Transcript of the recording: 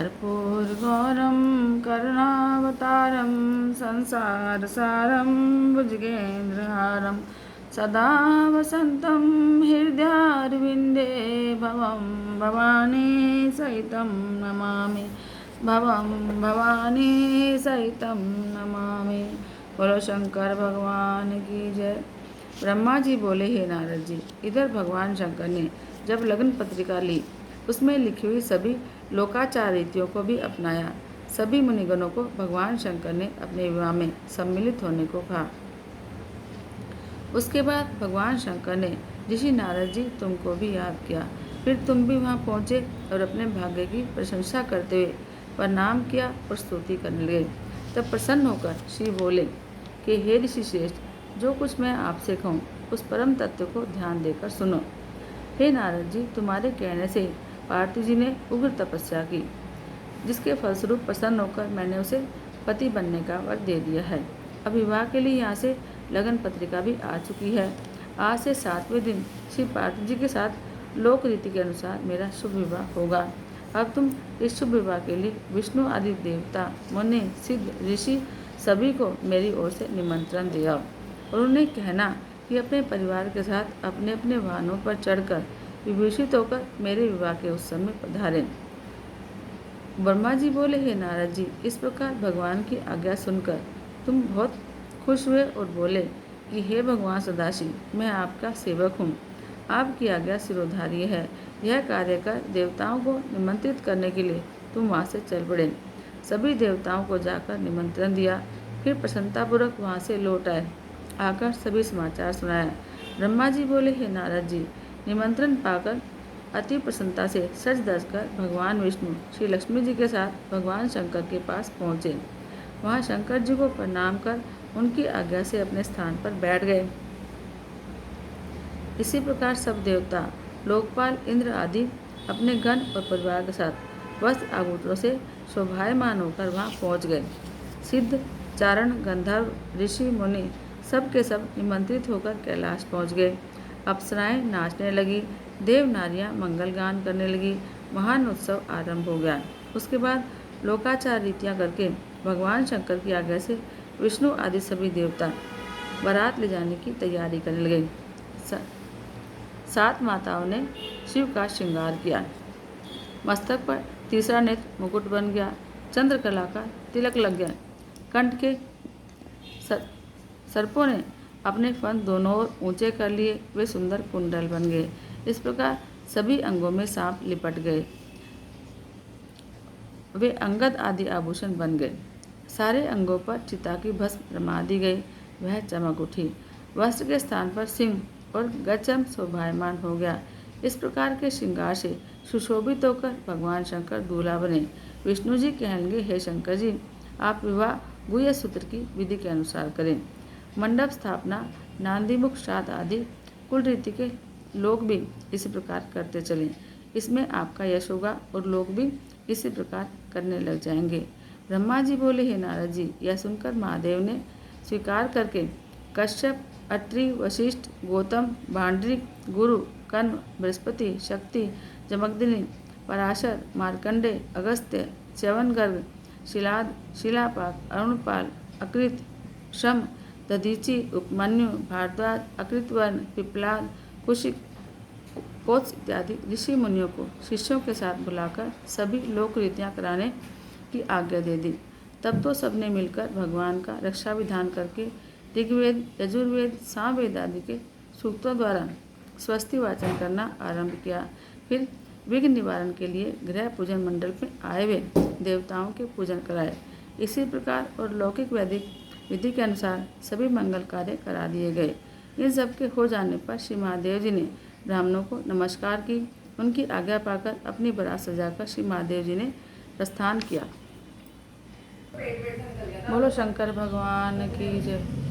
कर्पूरगौरं करुणावतारं संसारसारं भुजगेन्द्रहारं सदा वसन्तं हृदयारविन्दे भवं भवानी सहितं नमामि भवं भवानी सहितं नमामि। बोलो शंकर भगवान की जय। ब्रह्मा जी बोले, हे नारद जी, इधर भगवान शंकर ने जब लग्न पत्रिका ली, उसमें लिखी हुई सभी लोकाचार रीतियों को भी अपनाया। सभी मुनिगणों को भगवान शंकर ने अपने विवाह में सम्मिलित होने को कहा। उसके बाद भगवान शंकर ने ऋषि नारद जी तुमको भी याद किया। फिर तुम भी वहाँ पहुँचे और अपने भाग्य की प्रशंसा करते हुए प्रणाम किया और स्तुति करने लगे। तब प्रसन्न होकर श्री बोले कि हे ऋषि श्रेष्ठ, जो कुछ मैं आपसे कहूँ उस परम तत्व को ध्यान देकर सुनो। हे नारद जी, तुम्हारे कहने से पार्थिव जी ने उग्र तपस्या की, जिसके फलस्वरूप प्रसन्न होकर मैंने उसे पति बनने का वर दे दिया है। अब विवाह के लिए यहाँ से लगन पत्रिका भी आ चुकी है। आज से 7वें दिन श्री पार्थिव जी के साथ लोक रीति के अनुसार मेरा शुभ विवाह होगा। अब तुम इस शुभ विवाह के लिए विष्णु आदि देवता, मुनि, सिद्ध, ऋषि सभी को मेरी ओर से निमंत्रण दिया और उन्हें कहना कि अपने परिवार के साथ अपने अपने वाहनों पर चढ़कर विभूषित होकर मेरे विवाह के उत्सव में पधारें। ब्रह्मा जी बोले, हे नारद जी, इस प्रकार भगवान की आज्ञा सुनकर तुम बहुत खुश हुए और बोले कि हे भगवान सदाशिव, मैं आपका सेवक हूँ, आपकी आज्ञा सिरोधार्य है। यह कार्य कर देवताओं को निमंत्रित करने के लिए तुम वहाँ से चल पड़े। सभी देवताओं को जाकर निमंत्रण दिया, फिर प्रसन्नतापूर्वक वहाँ से लौट आए। आकर सभी समाचार सुनाया। ब्रह्मा जी बोले, हे नारद जी, निमंत्रण पाकर अति प्रसन्नता से सच धज कर भगवान विष्णु श्री लक्ष्मी जी के साथ भगवान शंकर के पास पहुँचे। वहाँ शंकर जी को प्रणाम कर उनकी आज्ञा से अपने स्थान पर बैठ गए। इसी प्रकार सब देवता, लोकपाल, इंद्र आदि अपने गण और परिवार के साथ वस्त्र आभूषणों से शोभायमान होकर वहाँ पहुँच गए। सिद्ध, चारण, गंधर्व, ऋषि, मुनि सब के सब निमंत्रित होकर कैलाश पहुँच गए। अप्सराएं नाचने लगी, देव नारियां मंगल गान करने लगी। महान उत्सव आरंभ हो गया। उसके बाद लोकाचार रीतियाँ करके भगवान शंकर की आज्ञा से विष्णु आदि सभी देवता बारात ले जाने की तैयारी करने लगे। 7 माताओं ने शिव का श्रृंगार किया। मस्तक पर तीसरा नेत्र मुकुट बन गया, चंद्रकला का तिलक लग गया। कंठ के सर्पों ने अपने फन दोनों ओर ऊंचे कर लिए, वे सुंदर कुंडल बन गए। इस प्रकार सभी अंगों में सांप लिपट गए, वे अंगद आदि आभूषण बन गए। सारे अंगों पर चिता की भस्म रमा दी गई, वह चमक उठी। वस्त्र के स्थान पर सिंह और गजचम शोभायमान हो गया। इस प्रकार के श्रृंगार से सुशोभित होकर भगवान शंकर दूल्हा बने। विष्णु जी कहने लगे, हे शंकर जी, आप विवाह गुह्य सूत्र की विधि के अनुसार करें। मंडप स्थापना, नांदीमुख, श्राद्ध आदि कुल रीति के लोग भी इसी प्रकार करते चलें। इसमें आपका यश होगा और लोग भी इसी प्रकार करने लग जाएंगे। ब्रह्मा जी बोले, हे नारद जी, यह सुनकर महादेव ने स्वीकार करके कश्यप, अत्रि, वशिष्ठ, गौतम, भांडरिक, गुरु, कर्ण, बृहस्पति, शक्ति, जमदग्नि, पराशर, मार्कंडे, अगस्त्य, च्यवनगर्ग, शिलाद, शिलापाक, अरुणपाल, अकृत, शम, दधीचि, उपमन्यु, भारद्वाज, अकृतवर्ण, पिपलाद, कुशिक, कोत्स इत्यादि ऋषि मुनियों को शिष्यों के साथ बुलाकर सभी लोक रीतियाँ कराने की आज्ञा दे दी। तब तो सबने मिलकर भगवान का रक्षा विधान करके ऋग्वेद, यजुर्वेद, सामवेद आदि के सूक्तों द्वारा स्वस्ति वाचन करना आरंभ किया। फिर विघ्न निवारण के लिए गृह पूजन मंडल में आए हुए देवताओं के पूजन कराए। इसी प्रकार और लौकिक वैदिक विधि के अनुसार सभी मंगल कार्य करा दिए गए। इन सब के हो जाने पर श्री महादेव जी ने ब्राह्मणों को नमस्कार की। उनकी आज्ञा पाकर अपनी बारात सजाकर श्री महादेव जी ने प्रस्थान किया। बोलो शंकर भगवान की जय।